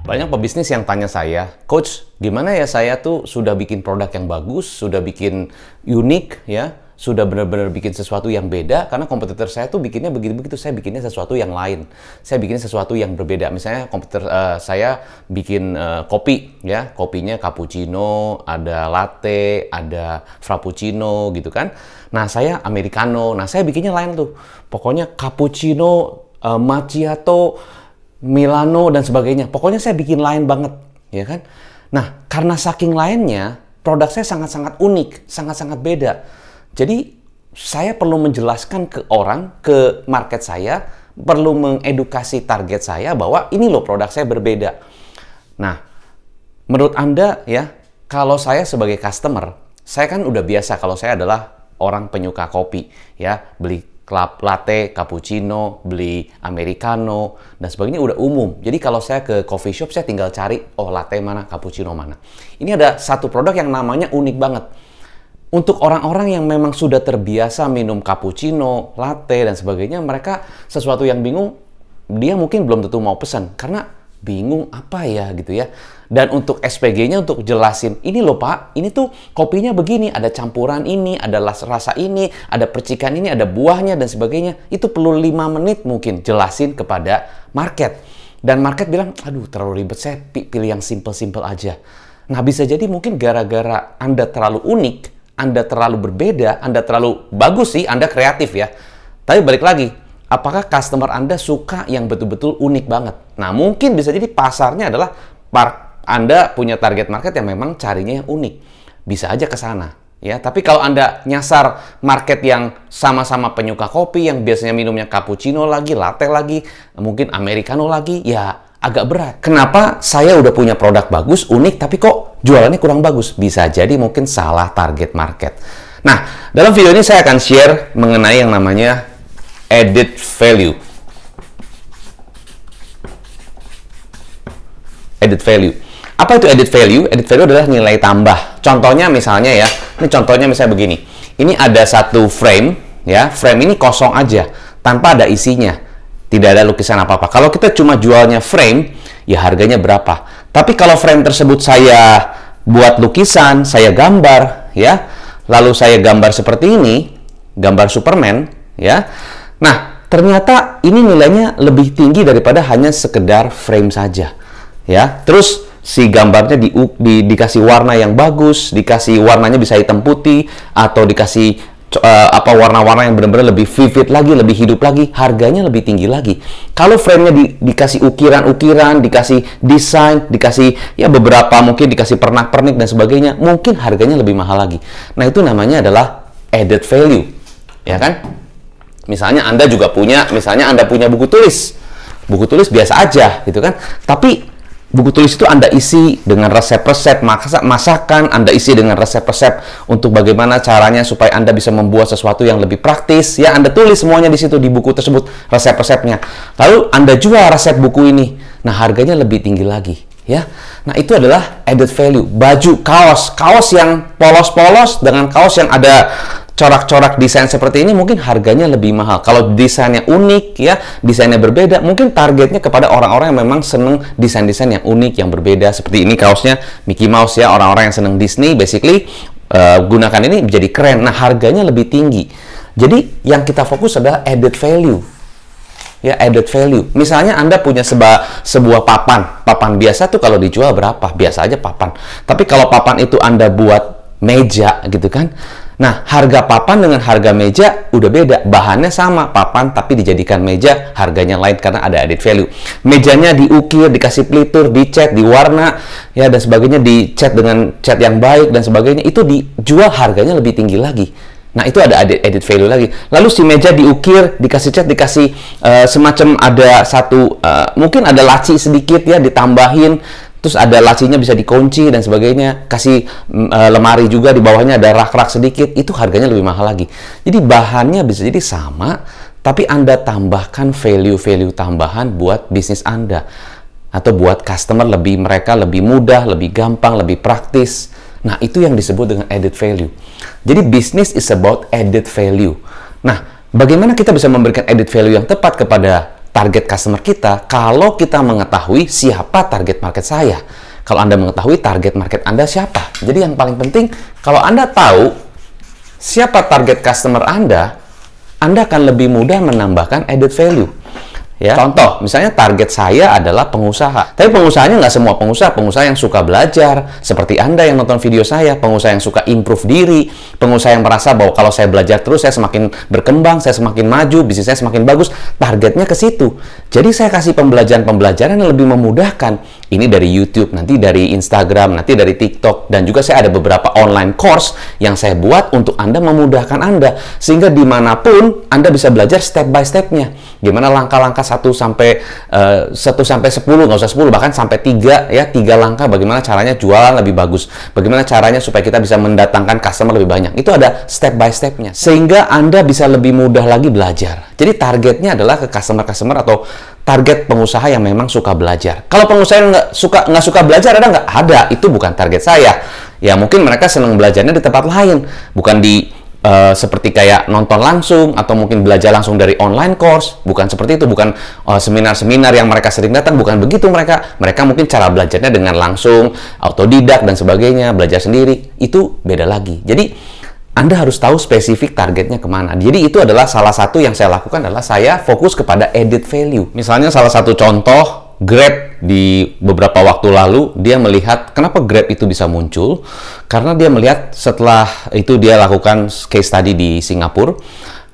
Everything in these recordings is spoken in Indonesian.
Banyak pebisnis yang tanya saya, Coach, gimana ya saya tuh sudah bikin produk yang bagus, sudah bikin unik, ya, sudah benar-benar bikin sesuatu yang beda, karena kompetitor saya tuh bikinnya begitu-begitu, saya bikinnya sesuatu yang lain. Saya bikinnya sesuatu yang berbeda. Misalnya kompetitor saya bikin kopi, ya, kopinya cappuccino, ada latte, ada frappuccino, gitu kan. Nah, saya americano, nah saya bikinnya lain tuh. Pokoknya cappuccino, macchiato, Milano dan sebagainya. Pokoknya saya bikin lain banget, ya kan? Nah, karena saking lainnya, produk saya sangat-sangat unik, sangat-sangat beda. Jadi, saya perlu menjelaskan ke orang, ke market saya, perlu mengedukasi target saya bahwa ini loh produk saya berbeda. Nah, menurut Anda ya, kalau saya sebagai customer, saya kan udah biasa kalau saya adalah orang penyuka kopi, ya, beli latte, cappuccino, beli americano, dan sebagainya udah umum. Jadi kalau saya ke coffee shop, saya tinggal cari, oh latte mana, cappuccino mana. Ini ada satu produk yang namanya unik banget. Untuk orang-orang yang memang sudah terbiasa minum cappuccino, latte, dan sebagainya, mereka sesuatu yang bingung, dia mungkin belum tentu mau pesan, karena bingung apa ya gitu ya. Dan untuk SPG-nya untuk jelasin, ini loh Pak, ini tuh kopinya begini, ada campuran ini, ada rasa ini, ada percikan ini, ada buahnya dan sebagainya. Itu perlu 5 menit mungkin jelasin kepada market. Dan market bilang, aduh terlalu ribet, saya pilih yang simple-simple aja. Nah bisa jadi mungkin gara-gara Anda terlalu unik, Anda terlalu berbeda, Anda terlalu bagus sih, Anda kreatif ya. Tapi balik lagi, apakah customer Anda suka yang betul-betul unik banget? Nah, mungkin bisa jadi pasarnya adalah Anda punya target market yang memang carinya yang unik. Bisa aja ke sana, ya. Tapi kalau Anda nyasar market yang sama-sama penyuka kopi, yang biasanya minumnya cappuccino lagi, latte lagi, mungkin americano lagi, ya agak berat. Kenapa saya udah punya produk bagus, unik, tapi kok jualannya kurang bagus? Bisa jadi mungkin salah target market. Nah, dalam video ini saya akan share mengenai yang namanya added value. Added value. Apa itu added value? Added value adalah nilai tambah. Contohnya misalnya ya, ini contohnya misalnya begini. Ini ada satu frame, ya. Frame ini kosong aja, tanpa ada isinya. Tidak ada lukisan apa-apa. Kalau kita cuma jualnya frame, ya harganya berapa? Tapi kalau frame tersebut saya buat lukisan, saya gambar, ya. Lalu saya gambar seperti ini, gambar Superman, ya. Nah, ternyata ini nilainya lebih tinggi daripada hanya sekedar frame saja, ya. Terus si gambarnya dikasih warna yang bagus, dikasih warnanya bisa hitam putih, atau dikasih warna-warna yang benar-benar lebih vivid lagi, lebih hidup lagi, harganya lebih tinggi lagi. Kalau frame-nya dikasih ukiran-ukiran, dikasih desain, dikasih ya beberapa mungkin dikasih pernak-pernik dan sebagainya, mungkin harganya lebih mahal lagi. Nah, itu namanya adalah added value, ya kan? Misalnya Anda juga punya, misalnya Anda punya buku tulis. Buku tulis biasa aja, gitu kan? Tapi buku tulis itu Anda isi dengan resep-resep masakan, Anda isi dengan resep-resep untuk bagaimana caranya supaya Anda bisa membuat sesuatu yang lebih praktis. Ya, Anda tulis semuanya di situ di buku tersebut, resep-resepnya. Lalu Anda jual resep buku ini. Nah, harganya lebih tinggi lagi, ya. Nah, itu adalah added value. Baju, kaos yang polos-polos dengan kaos yang ada corak-corak desain seperti ini mungkin harganya lebih mahal. Kalau desainnya unik, ya, desainnya berbeda, mungkin targetnya kepada orang-orang yang memang seneng desain-desain yang unik, yang berbeda. Seperti ini kaosnya Mickey Mouse, ya, orang-orang yang seneng Disney, basically gunakan ini menjadi keren. Nah, harganya lebih tinggi. Jadi yang kita fokus adalah added value. Ya, added value. Misalnya Anda punya sebuah papan biasa tuh kalau dijual berapa? Biasa aja papan. Tapi kalau papan itu Anda buat meja gitu kan. Nah, harga papan dengan harga meja udah beda. Bahannya sama, papan, tapi dijadikan meja, harganya lain karena ada added value. Mejanya diukir, dikasih pelitur, dicat, diwarna, ya, dan sebagainya, dicat dengan cat yang baik dan sebagainya. Itu dijual harganya lebih tinggi lagi. Nah, itu ada added value lagi. Lalu si meja diukir, dikasih cat, dikasih semacam ada satu, mungkin ada laci sedikit, ya, ditambahin. Terus ada lacinya bisa dikunci dan sebagainya. Kasih lemari juga, di bawahnya ada rak-rak sedikit. Itu harganya lebih mahal lagi. Jadi bahannya bisa jadi sama, tapi Anda tambahkan value-value tambahan buat bisnis Anda. Atau buat customer mereka lebih mudah, lebih gampang, lebih praktis. Nah, itu yang disebut dengan added value. Jadi business is about added value. Nah, bagaimana kita bisa memberikan added value yang tepat kepada target customer kita kalau kita mengetahui siapa target market saya. Kalau Anda mengetahui target market Anda siapa. Jadi yang paling penting, kalau Anda tahu siapa target customer Anda akan lebih mudah menambahkan added value. Ya. Contoh, misalnya target saya adalah pengusaha. Tapi pengusahanya nggak semua pengusaha yang suka belajar, seperti Anda yang nonton video saya, pengusaha yang suka improve diri, pengusaha yang merasa bahwa kalau saya belajar terus, saya semakin berkembang, saya semakin maju, bisnis saya semakin bagus. Targetnya ke situ. Jadi saya kasih pembelajaran-pembelajaran yang lebih memudahkan. Ini dari YouTube, nanti dari Instagram, nanti dari TikTok, dan juga saya ada beberapa online course yang saya buat untuk Anda, memudahkan Anda, sehingga dimanapun Anda bisa belajar step by step-nya. Gimana langkah-langkah 1 sampai 10, nggak usah 10, bahkan sampai 3 ya, 3 langkah bagaimana caranya jualan lebih bagus, bagaimana caranya supaya kita bisa mendatangkan customer lebih banyak. Itu ada step by step-nya, sehingga Anda bisa lebih mudah lagi belajar. Jadi targetnya adalah ke customer atau target pengusaha yang memang suka belajar. Kalau pengusaha yang nggak suka belajar, ada nggak? Ada, itu bukan target saya. Ya mungkin mereka senang belajarnya di tempat lain, bukan di seperti kayak nonton langsung atau mungkin belajar langsung dari online course, bukan seperti itu, bukan seminar-seminar yang mereka sering datang, bukan begitu mereka mungkin cara belajarnya dengan langsung, autodidak dan sebagainya, belajar sendiri, itu beda lagi. Jadi Anda harus tahu spesifik targetnya kemana. Jadi itu adalah salah satu yang saya lakukan, adalah saya fokus kepada added value. Misalnya salah satu contoh, Grab di beberapa waktu lalu, dia melihat kenapa Grab itu bisa muncul, karena dia melihat setelah itu dia lakukan case study di Singapura.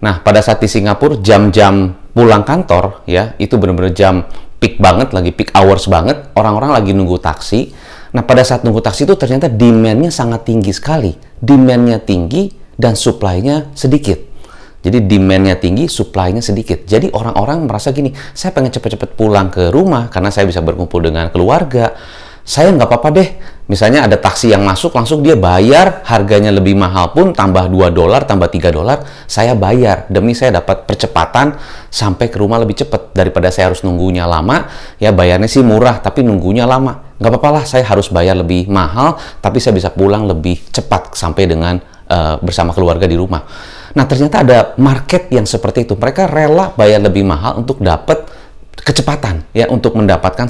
Nah, pada saat di Singapura, jam-jam pulang kantor, ya, itu benar-benar jam peak banget, lagi peak hours banget, orang-orang lagi nunggu taksi. Nah, pada saat nunggu taksi itu ternyata demand-nya sangat tinggi sekali. Demand-nya tinggi dan supply-nya sedikit. Jadi demand-nya tinggi, supply-nya sedikit. Jadi orang-orang merasa gini, saya pengen cepet-cepet pulang ke rumah karena saya bisa berkumpul dengan keluarga. Saya nggak apa-apa deh, misalnya ada taksi yang masuk, langsung dia bayar, harganya lebih mahal pun, tambah $2, tambah $3, saya bayar. Demi saya dapat percepatan sampai ke rumah lebih cepat. Daripada saya harus nunggunya lama, ya bayarnya sih murah, tapi nunggunya lama. Nggak apa-apa lah, saya harus bayar lebih mahal, tapi saya bisa pulang lebih cepat sampai dengan bersama keluarga di rumah. Nah, ternyata ada market yang seperti itu. Mereka rela bayar lebih mahal untuk dapat kecepatan, ya, untuk mendapatkan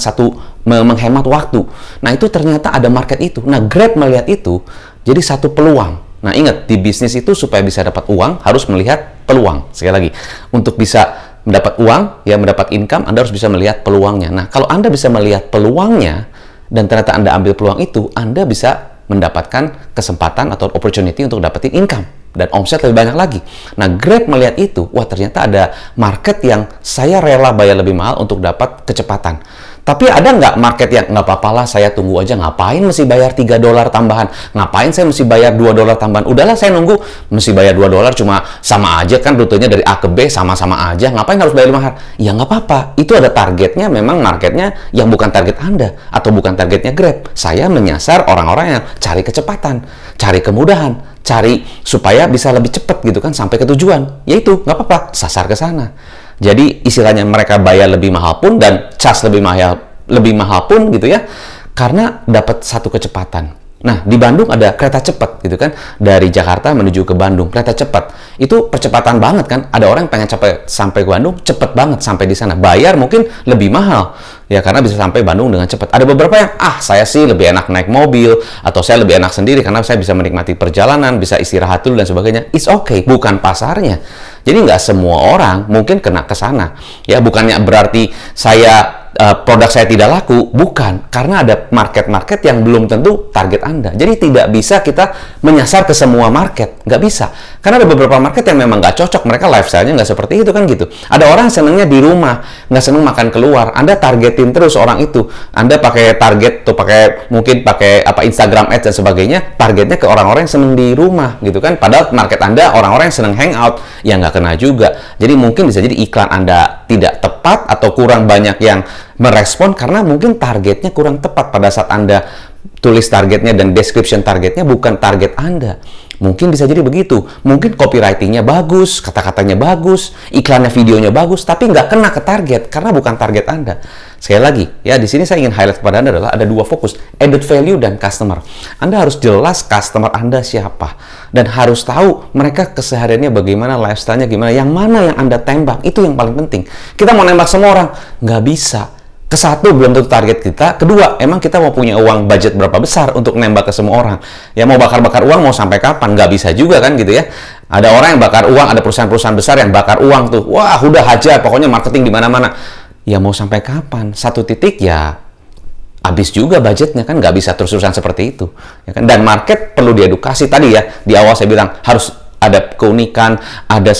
menghemat waktu. Nah, itu ternyata ada market itu. Nah, Grab melihat itu jadi satu peluang. Nah, ingat, di bisnis itu supaya bisa dapat uang harus melihat peluang. Sekali lagi, untuk bisa mendapat uang, ya, mendapat income, Anda harus bisa melihat peluangnya. Nah, kalau Anda bisa melihat peluangnya dan ternyata Anda ambil peluang itu, Anda bisa mendapatkan kesempatan atau opportunity untuk dapetin income dan omset lebih banyak lagi. Nah, Grab melihat itu, wah, ternyata ada market yang saya rela bayar lebih mahal untuk dapat kecepatan. Tapi ada nggak market yang nggak apa-apa lah, saya tunggu aja, ngapain mesti bayar $3 tambahan? Ngapain saya mesti bayar $2 tambahan? Udahlah, saya nunggu, mesti bayar $2, cuma sama aja kan rutenya dari A ke B, sama-sama aja, ngapain harus bayar mahal? Ya nggak apa-apa, itu ada targetnya, memang marketnya yang bukan target Anda, atau bukan targetnya Grab. Saya menyasar orang-orang yang cari kecepatan, cari kemudahan, cari supaya bisa lebih cepat gitu kan, sampai ke tujuan. Yaitu, nggak apa-apa, sasar ke sana. Jadi istilahnya mereka bayar lebih mahal pun dan charge lebih mahal pun gitu ya, karena dapat satu kecepatan. Nah, di Bandung ada kereta cepat gitu kan, dari Jakarta menuju ke Bandung, kereta cepat. Itu percepatan banget kan, ada orang yang pengen sampai ke Bandung, cepet banget sampai di sana. Bayar mungkin lebih mahal, ya, karena bisa sampai Bandung dengan cepat. Ada beberapa yang, saya sih lebih enak naik mobil, atau saya lebih enak sendiri karena saya bisa menikmati perjalanan, bisa istirahat dulu dan sebagainya. It's okay, bukan pasarnya. Jadi nggak semua orang mungkin kena ke sana. Ya, bukannya berarti produk saya tidak laku, bukan, karena ada market-market yang belum tentu target Anda. Jadi tidak bisa kita menyasar ke semua market, nggak bisa. Karena ada beberapa market yang memang nggak cocok, mereka lifestyle-nya nggak seperti itu kan gitu. Ada orang senangnya di rumah, nggak senang makan keluar. Anda targetin terus orang itu. Anda pakai target tuh, mungkin pakai Instagram Ads dan sebagainya, targetnya ke orang-orang yang senang di rumah gitu kan. Padahal market Anda orang-orang yang senang hangout, ya nggak kena juga. Jadi mungkin bisa jadi iklan Anda tidak tepat atau kurang banyak yang merespon karena mungkin targetnya kurang tepat pada saat Anda tulis targetnya dan description targetnya bukan target Anda. Mungkin bisa jadi begitu. Mungkin copywriting-nya bagus, kata-katanya bagus, iklannya, videonya bagus, tapi nggak kena ke target karena bukan target Anda. Sekali lagi, ya di sini saya ingin highlight kepada Anda adalah ada dua fokus, added value dan customer. Anda harus jelas customer Anda siapa dan harus tahu mereka kesehariannya bagaimana, lifestyle-nya gimana, yang mana yang Anda tembak, itu yang paling penting. Kita mau nembak semua orang, nggak bisa. Kesatu belum tentu target kita. Kedua, emang kita mau punya uang budget berapa besar untuk nembak ke semua orang? Ya mau bakar-bakar uang mau sampai kapan? Nggak bisa juga kan gitu ya. Ada orang yang bakar uang, ada perusahaan-perusahaan besar yang bakar uang tuh. Wah, udah hajar, pokoknya marketing di mana-mana. Ya mau sampai kapan? Satu titik ya habis juga budgetnya kan, nggak bisa terus-terusan seperti itu. Ya kan? Dan market perlu diedukasi tadi ya. Di awal saya bilang harus ada keunikan, ada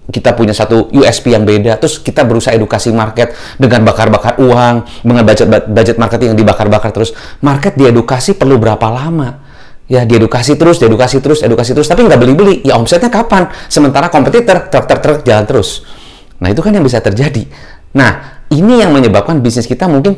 kita punya satu USP yang beda, terus kita berusaha edukasi market dengan bakar-bakar uang, dengan budget marketing yang dibakar-bakar terus. Market diedukasi perlu berapa lama? Ya, diedukasi terus, tapi nggak beli-beli. Ya, omsetnya kapan? Sementara kompetitor truk jalan terus. Nah, itu kan yang bisa terjadi. Nah, ini yang menyebabkan bisnis kita mungkin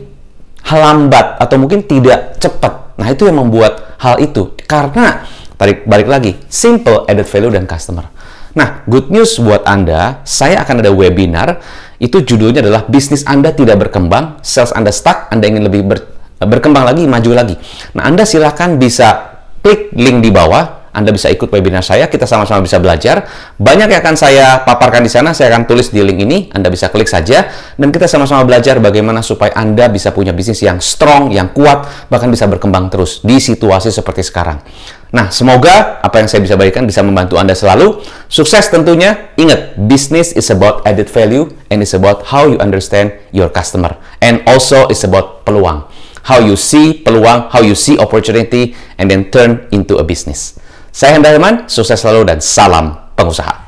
lambat atau mungkin tidak cepat. Nah, itu yang membuat hal itu. Karena, balik lagi, simple, added value, dan customer. Nah, good news buat Anda, saya akan ada webinar, itu judulnya adalah bisnis Anda tidak berkembang, sales Anda stuck, Anda ingin lebih berkembang lagi, maju lagi. Nah, Anda silakan bisa klik link di bawah, Anda bisa ikut webinar saya, kita sama-sama bisa belajar. Banyak yang akan saya paparkan di sana, saya akan tulis di link ini, Anda bisa klik saja, dan kita sama-sama belajar bagaimana supaya Anda bisa punya bisnis yang strong, yang kuat, bahkan bisa berkembang terus di situasi seperti sekarang. Nah, semoga apa yang saya bisa berikan bisa membantu Anda selalu. Sukses tentunya. Ingat, business is about added value and it's about how you understand your customer. And also it's about peluang. How you see peluang, how you see opportunity, and then turn into a business. Saya Hendra Hilman, sukses selalu dan salam pengusaha.